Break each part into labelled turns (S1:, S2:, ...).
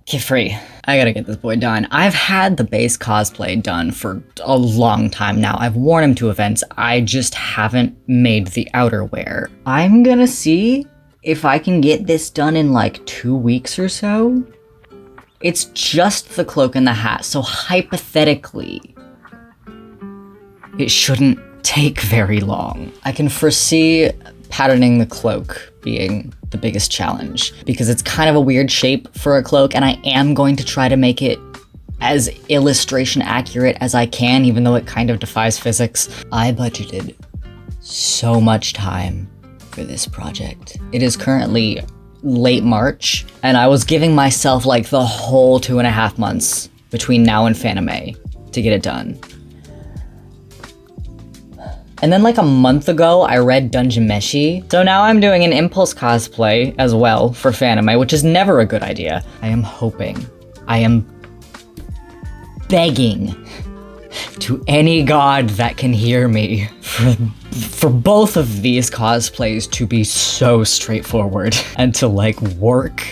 S1: Qifrey, I gotta get this boy done. I've had the base cosplay done for a long time now. I've worn him to events. I just haven't made the outerwear. I'm gonna see if I can get this done in like 2 weeks or so. It's just the cloak and the hat, so hypothetically, it shouldn't take very long. I can foresee patterning the cloak being the biggest challenge because it's kind of a weird shape for a cloak, and I am going to try to make it as illustration accurate as I can, even though it kind of defies physics. I budgeted so much time for this project. It is currently late March, and I was giving myself like the whole 2.5 months between now and Fanime to get it done. And then like a month ago, I read Dungeon Meshi, so now I'm doing an Impulse cosplay as well for Fanime, which is never a good idea. I am hoping, I am begging to any god that can hear me for both of these cosplays to be so straightforward and to like work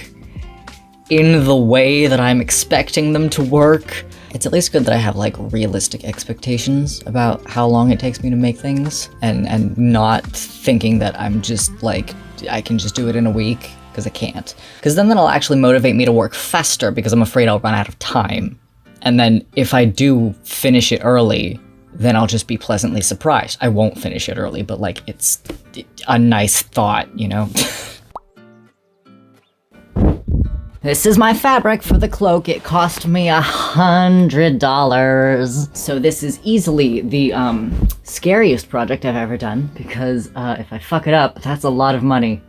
S1: in the way that I'm expecting them to work. It's at least good that I have like realistic expectations about how long it takes me to make things and not thinking that I'm just like, I can just do it in a week, because I can't. Because then that'll actually motivate me to work faster because I'm afraid I'll run out of time. And then if I do finish it early, then I'll just be pleasantly surprised. I won't finish it early, but like it's a nice thought, you know? This is my fabric for the cloak. It cost me $100. So this is easily the scariest project I've ever done, because if I fuck it up, that's a lot of money.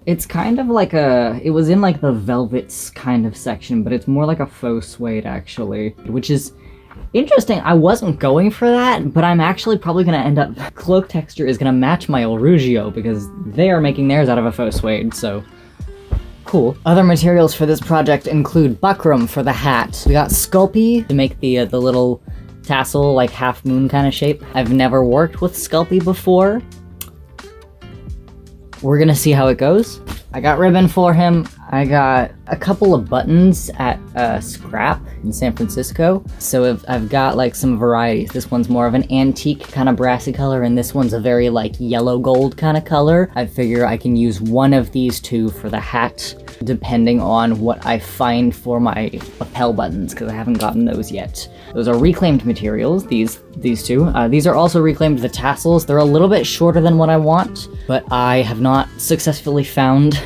S1: It's kind of like it was in like the velvets kind of section, but it's more like a faux suede actually, which is interesting. I wasn't going for that, but I'm actually probably gonna end up, cloak texture is gonna match my Orugio because they are making theirs out of a faux suede, so cool. Other materials for this project include buckram for the hat. We got Sculpey to make the little tassel, like half moon kind of shape. I've never worked with Sculpey before. We're gonna see how it goes. I got ribbon for him. I got a couple of buttons at Scrap in San Francisco. So I've got like some varieties. This one's more of an antique kind of brassy color, and this one's a very like yellow gold kind of color. I figure I can use one of these two for the hat, depending on what I find for my lapel buttons, because I haven't gotten those yet. Those are reclaimed materials, these two. These are also reclaimed, the tassels. They're a little bit shorter than what I want, but I have not successfully found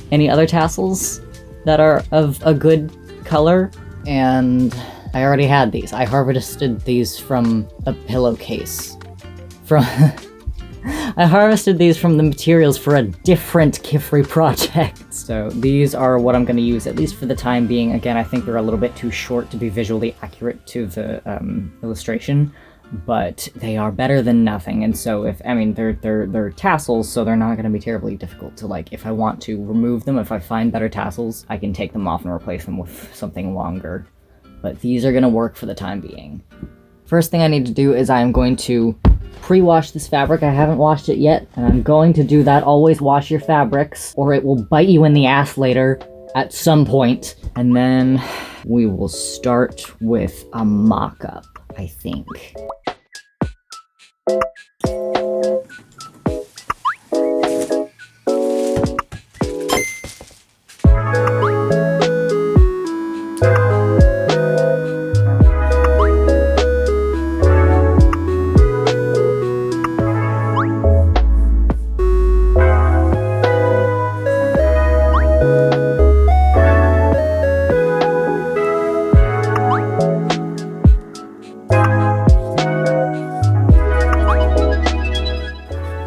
S1: any other tassels that are of a good color, and I already had these. I harvested these from a pillowcase. I harvested these from the materials for a different Qifrey project. So these are what I'm going to use, at least for the time being. Again, I think they're a little bit too short to be visually accurate to the illustration, but they are better than nothing. And so they're tassels, so they're not going to be terribly difficult to, like, if I want to remove them, if I find better tassels, I can take them off and replace them with something longer. But these are going to work for the time being. First thing I need to do is I'm going to pre-wash this fabric. I haven't washed it yet, and I'm going to do that. Always wash your fabrics, or it will bite you in the ass later at some point. And then we will start with a mock-up, I think.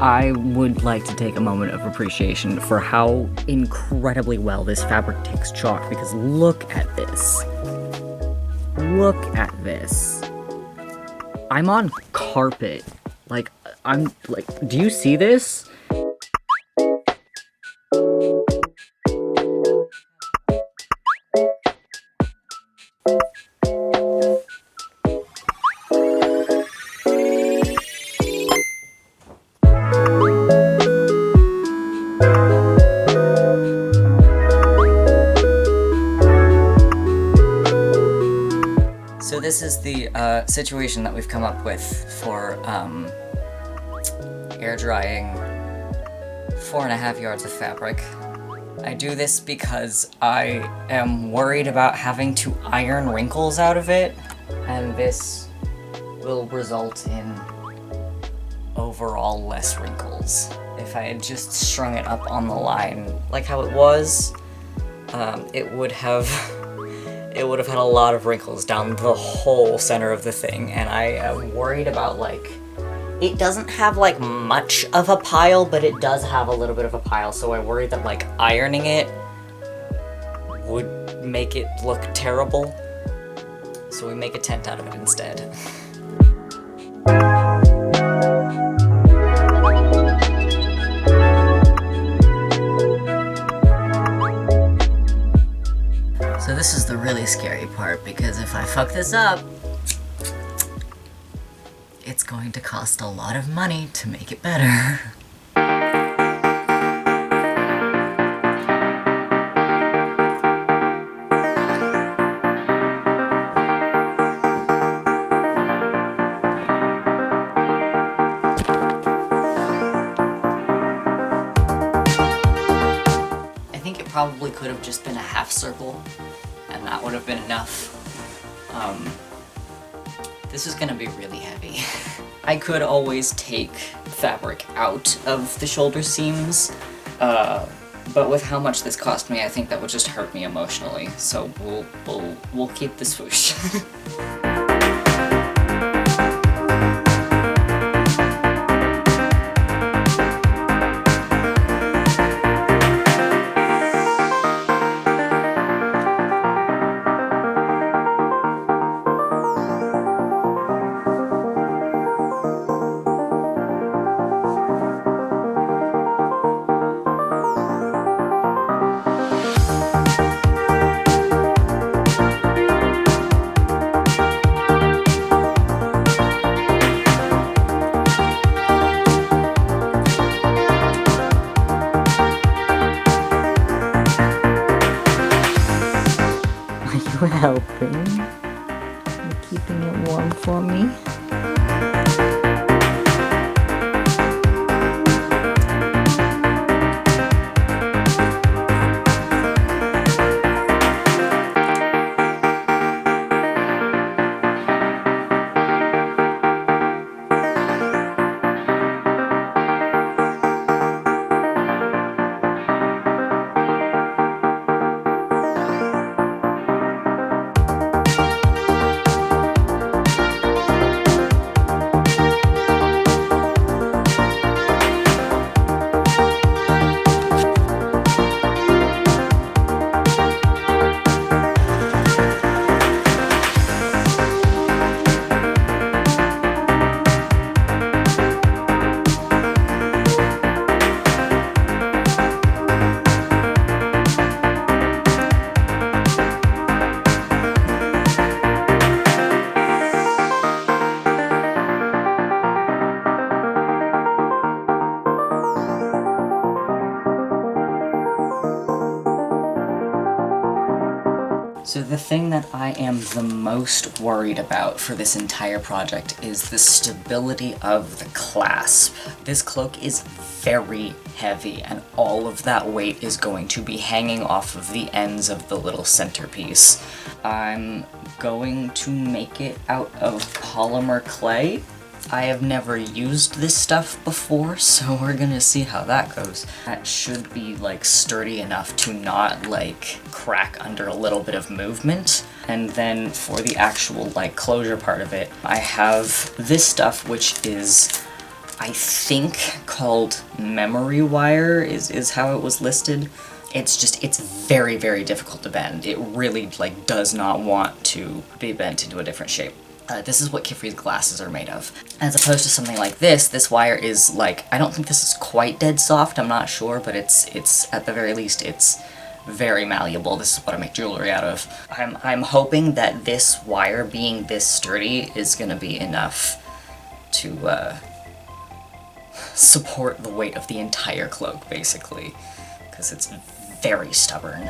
S1: I would like to take a moment of appreciation for how incredibly well this fabric takes chalk, because look at this. Look at this. I'm on carpet. Like, do you see this? this is the situation that we've come up with for air drying 4.5 yards of fabric. I do this because I am worried about having to iron wrinkles out of it, and this will result in overall less wrinkles. If I had just strung it up on the line like how it was, it would have had a lot of wrinkles down the whole center of the thing, and I am worried about, like, it doesn't have, like, much of a pile, but it does have a little bit of a pile, so I worry that, like, ironing it would make it look terrible. So we make a tent out of it instead. So this is the really scary part, because if I fuck this up, it's going to cost a lot of money to make it better. I think it probably could have just been a half circle, and that would have been enough. This is gonna be really heavy. I could always take fabric out of the shoulder seams, but with how much this cost me, I think that would just hurt me emotionally. So we'll keep the swoosh. Helping? You're keeping it warm for me? So the thing that I am the most worried about for this entire project is the stability of the clasp. This cloak is very heavy, and all of that weight is going to be hanging off of the ends of the little centerpiece. I'm going to make it out of polymer clay. I have never used this stuff before, so we're gonna see how that goes. That should be, like, sturdy enough to not, like, crack under a little bit of movement. And then for the actual, like, closure part of it, I have this stuff, which is, I think, called memory wire, is how it was listed. It's very, very difficult to bend. It really, like, does not want to be bent into a different shape. This is what qifrey's glasses are made of. As opposed to something like this wire is, like, I don't think this is quite dead soft, I'm not sure, but it's at the very least, it's very malleable. This is what I make jewelry out of. I'm hoping that this wire being this sturdy is gonna be enough to, support the weight of the entire cloak, basically, because it's very stubborn.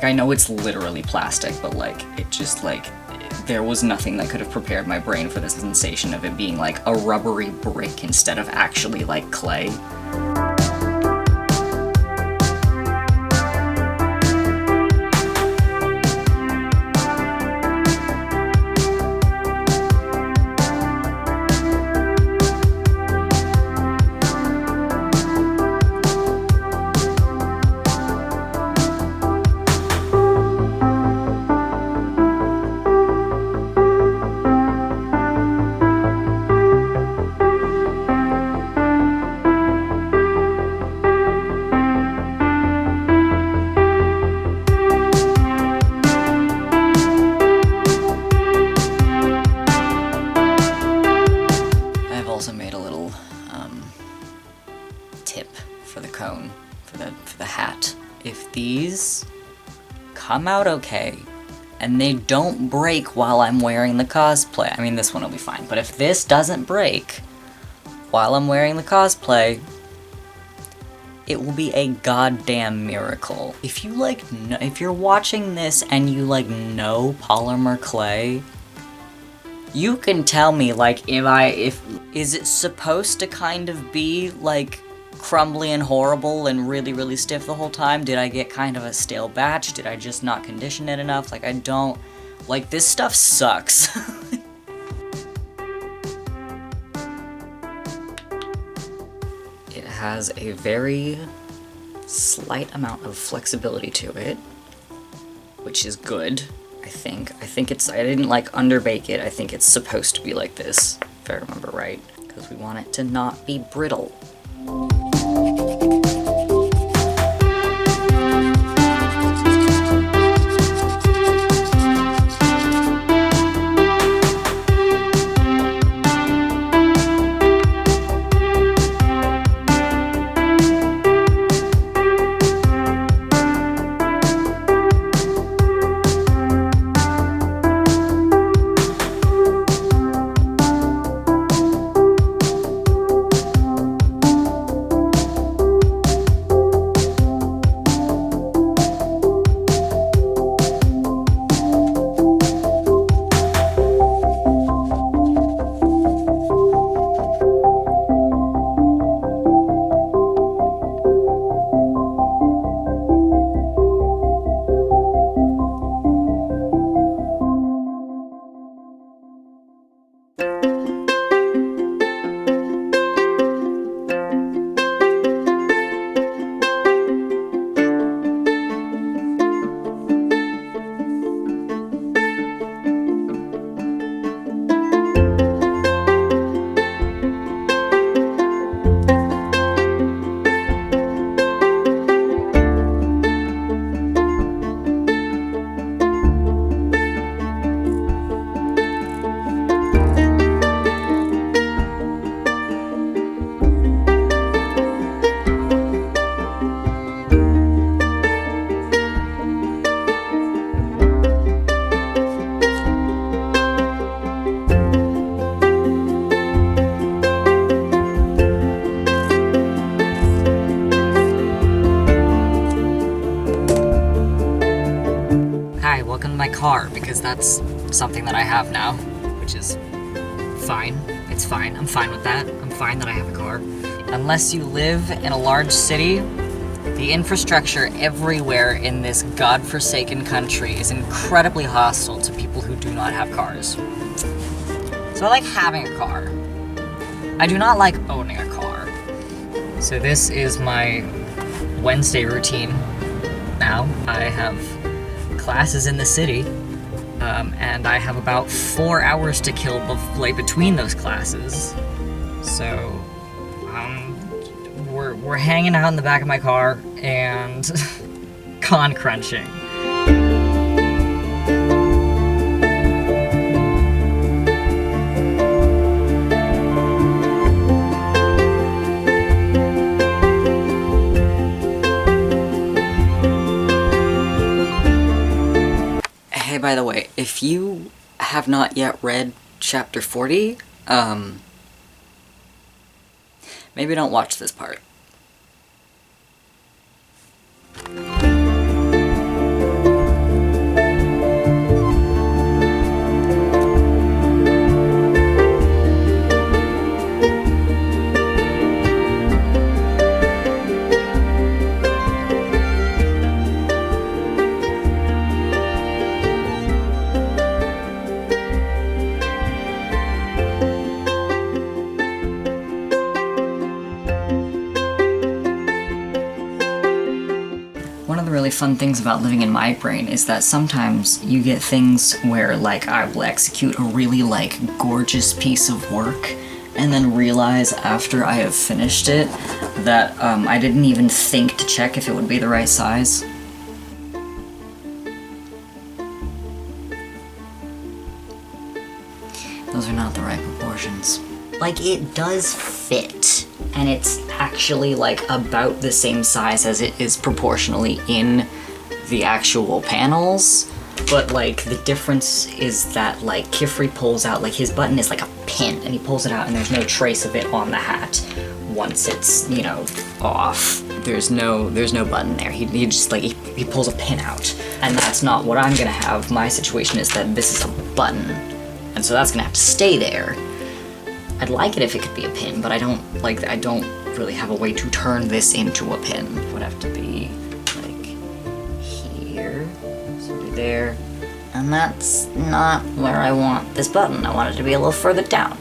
S1: I know it's literally plastic, but like, it just like, there was nothing that could have prepared my brain for the sensation of it being like a rubbery brick instead of actually like clay. For the hat. If these come out okay, and they don't break while I'm wearing the cosplay, I mean this one will be fine, but if this doesn't break while I'm wearing the cosplay, it will be a goddamn miracle. If you like, if you're watching this and you like know polymer clay, you can tell me like is it supposed to kind of be like crumbly and horrible and really, really stiff the whole time? Did I get kind of a stale batch? Did I just not condition it enough? Like, I don't... Like, this stuff sucks. It has a very slight amount of flexibility to it, which is good, I think. I think it's... I didn't, like, underbake it. I think it's supposed to be like this, if I remember right, because we want it to not be brittle. My car, because that's something that I have now, which is fine. It's fine. I'm fine with that. I'm fine that I have a car. Unless you live in a large city, the infrastructure everywhere in this godforsaken country is incredibly hostile to people who do not have cars. So I like having a car. I do not like owning a car. So this is my Wednesday routine now. I have classes in the city, and I have about 4 hours to kill between those classes. So, we're hanging out in the back of my car and con crunching. Hey, by the way, if you have not yet read chapter 40, maybe don't watch this part. fun things about living in my brain is that sometimes you get things where, like, I will execute a really, like, gorgeous piece of work and then realize after I have finished it that I didn't even think to check if it would be the right size. Those are not the right proportions. Like, it does fit, and it's actually, like, about the same size as it is proportionally in the actual panels, but, like, the difference is that, like, Qifrey pulls out, like, his button is like a pin, and he pulls it out, and there's no trace of it on the hat once it's, you know, off. There's no button there. He just, like, he pulls a pin out, and that's not what I'm gonna have. My situation is that this is a button, and so that's gonna have to stay there. I'd like it if it could be a pin, but I don't really have a way to turn this into a pin. It would have to be, like, here, so be there. And that's not where I want this button. I want it to be a little further down.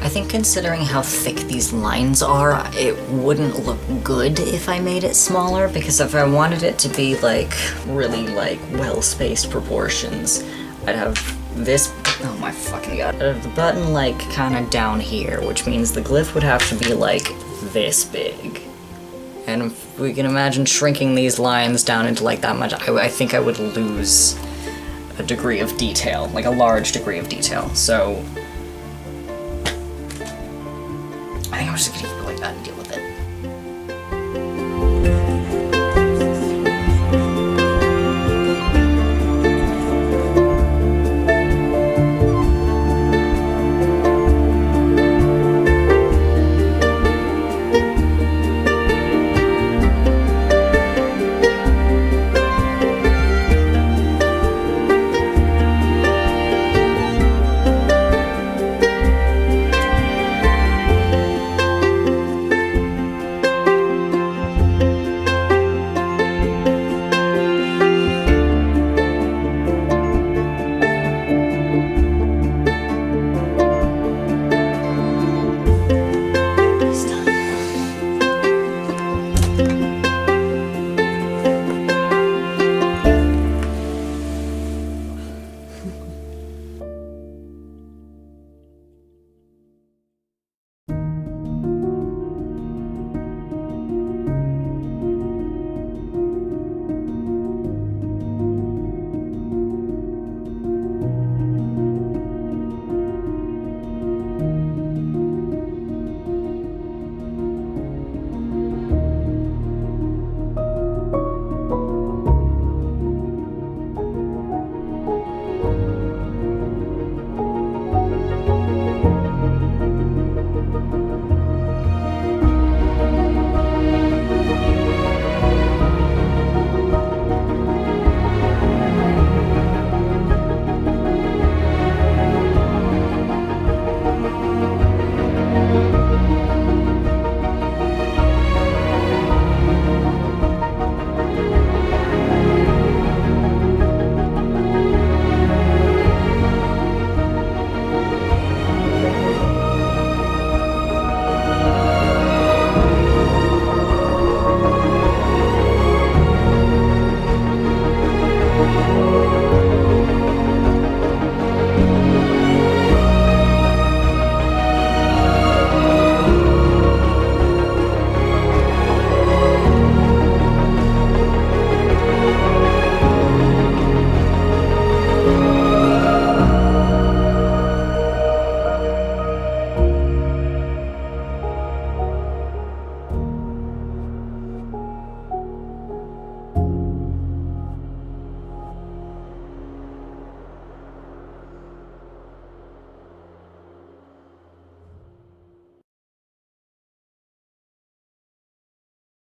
S1: I think considering how thick these lines are, it wouldn't look good if I made it smaller, because if I wanted it to be, like, really, like, well-spaced proportions, I'd have this, oh my fucking god, the button, like, kind of down here, which means the glyph would have to be, like, this big. And if we can imagine shrinking these lines down into, like, that much, I think I would lose a degree of detail, like a large degree of detail, so I think I'm just gonna keep it like that and deal with it.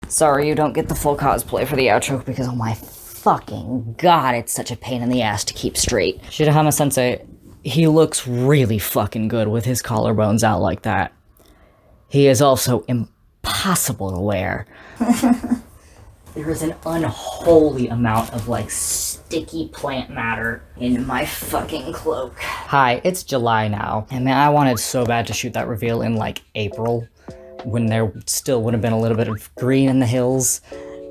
S1: Sorry you don't get the full cosplay for the outro because, oh my fucking god, it's such a pain in the ass to keep straight. Shirahama-sensei, he looks really fucking good with his collarbones out like that. He is also impossible to wear. There is an unholy amount of, like, sticky plant matter in my fucking cloak. Hi, it's July now, and man, I wanted so bad to shoot that reveal in, like, April, when there still would have been a little bit of green in the hills,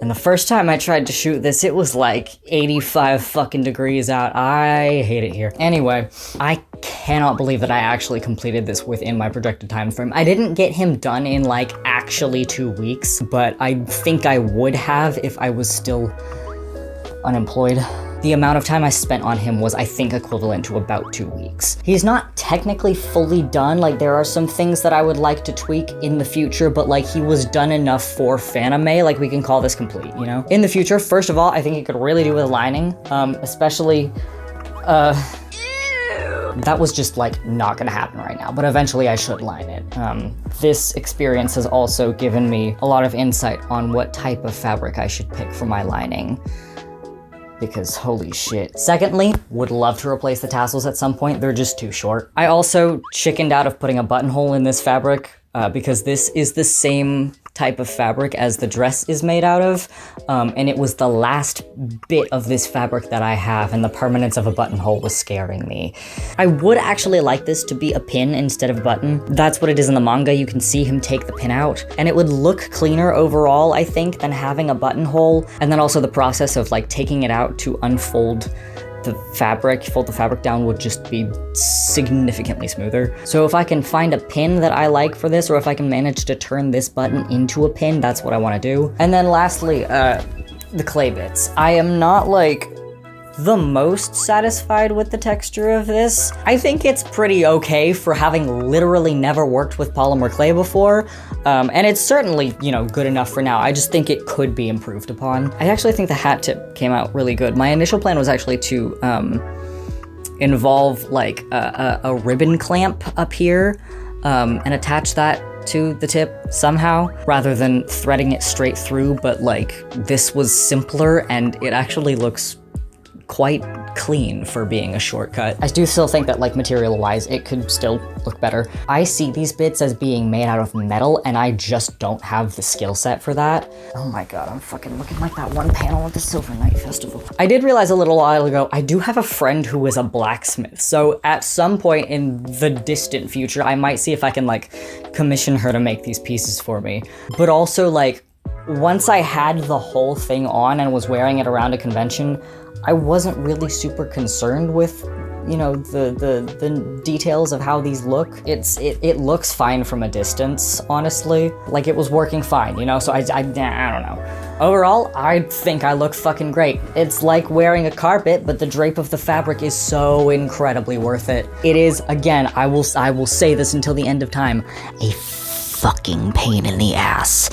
S1: And the first time I tried to shoot this, it was like 85 fucking degrees out. I hate it here. Anyway, I cannot believe that I actually completed this within my projected time frame. I didn't get him done in like actually 2 weeks, but I think I would have if I was still unemployed. The amount of time I spent on him was, I think, equivalent to about 2 weeks. He's not technically fully done, like there are some things that I would like to tweak in the future, but like he was done enough for fanime, like we can call this complete, you know? In the future, first of all, I think he could really do with lining, especially, that was just like not gonna happen right now, but eventually I should line it. This experience has also given me a lot of insight on what type of fabric I should pick for my lining, because holy shit. Secondly, would love to replace the tassels at some point. They're just too short. I also chickened out of putting a buttonhole in this fabric because this is the same type of fabric as the dress is made out of, and it was the last bit of this fabric that I have, and the permanence of a buttonhole was scaring me. I would actually like this to be a pin instead of a button. That's what it is in the manga. You can see him take the pin out, and it would look cleaner overall, I think, than having a buttonhole. And then also the process of like taking it out to unfold the fabric, fold the fabric down, would just be significantly smoother. So if I can find a pin that I like for this, or if I can manage to turn this button into a pin, that's what I want to do. And then lastly, the clay bits. I am not like the most satisfied with the texture of this. I think it's pretty okay for having literally never worked with polymer clay before, and it's certainly, you know, good enough for now. I just think it could be improved upon. I actually think the hat tip came out really good. My initial plan was actually to involve like a ribbon clamp up here and attach that to the tip somehow, rather than threading it straight through, but like this was simpler and it actually looks quite clean for being a shortcut. I do still think that like material-wise, it could still look better. I see these bits as being made out of metal, and I just don't have the skill set for that. Oh my god, I'm fucking looking like that one panel at the Silver Night Festival. I did realize a little while ago, I do have a friend who is a blacksmith, so at some point in the distant future, I might see if I can like commission her to make these pieces for me. But also like, once I had the whole thing on and was wearing it around a convention, I wasn't really super concerned with, you know, the details of how these look. It looks fine from a distance, honestly. Like it was working fine, you know, so I don't know. Overall, I think I look fucking great. It's like wearing a carpet, but the drape of the fabric is so incredibly worth it. It is, again, I will say this until the end of time, a fucking pain in the ass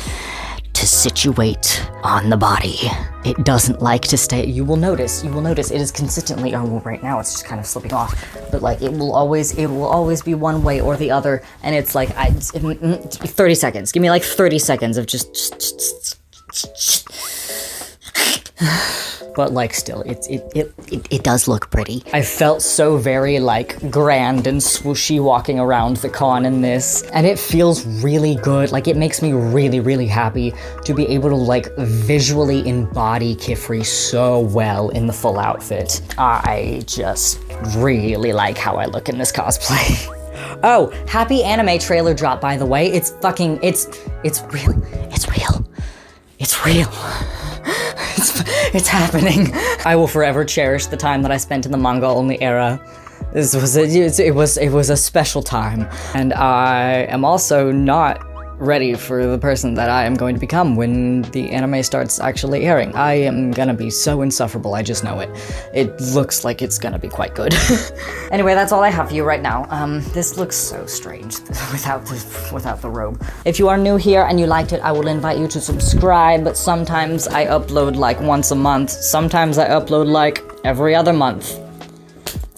S1: to situate on the body. It doesn't like to stay. You will notice it is consistently, oh well, right now it's just kind of slipping off, but like it will always be one way or the other, and it's like 30 seconds. Give me like 30 seconds of just but like still, it does look pretty. I felt so very like grand and swooshy walking around the con in this, and it feels really good. Like it makes me really, really happy to be able to like visually embody qifrey so well in the full outfit. I just really like how I look in this cosplay. Oh, happy anime trailer drop, by the way. It's fucking, it's real. It's real. It's real. It's happening. I will forever cherish the time that I spent in the manga-only era. It was a special time, and I am also not ready for the person that I am going to become when the anime starts actually airing. I am gonna be so insufferable, I just know it. It looks like it's gonna be quite good. Anyway, that's all I have for you right now. This looks so strange without the robe. If you are new here and you liked it, I will invite you to subscribe. Sometimes I upload like once a month. Sometimes I upload like every other month.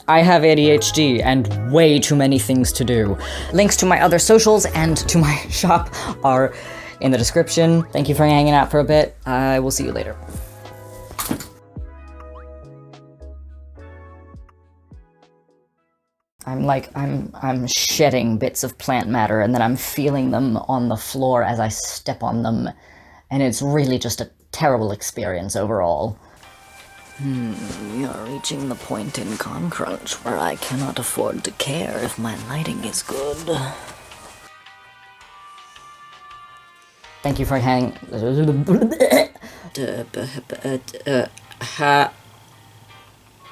S1: I have ADHD and way too many things to do. Links to my other socials and to my shop are in the description. Thank you for hanging out for a bit. I will see you later. I'm shedding bits of plant matter, and then I'm feeling them on the floor as I step on them, and it's really just a terrible experience overall. You're reaching the point in Con Crunch where I cannot afford to care if my lighting is good. Thank you for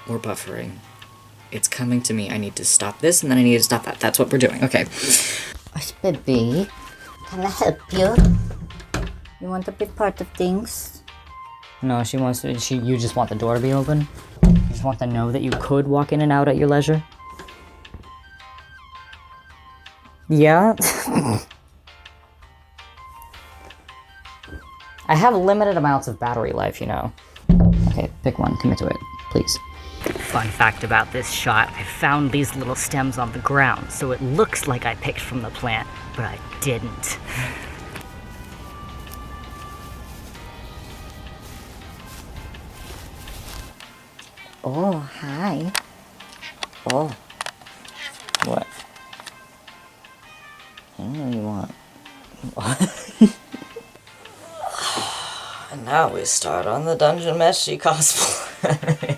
S1: We're buffering. It's coming to me. I need to stop this, and then I need to stop that. That's what we're doing. Okay.
S2: Baby, can I help you? You want to be part of things?
S1: No, she wants to. You just want the door to be open? You just want to know that you could walk in and out at your leisure? Yeah? I have limited amounts of battery life, you know. Okay, pick one. Commit to it, please. Fun fact about this shot, I found these little stems on the ground, so it looks like I picked from the plant, but I didn't.
S2: Oh, hi. Oh.
S1: What?
S2: I don't know what you want.
S1: And now we start on the Dungeon Meshi cosplay.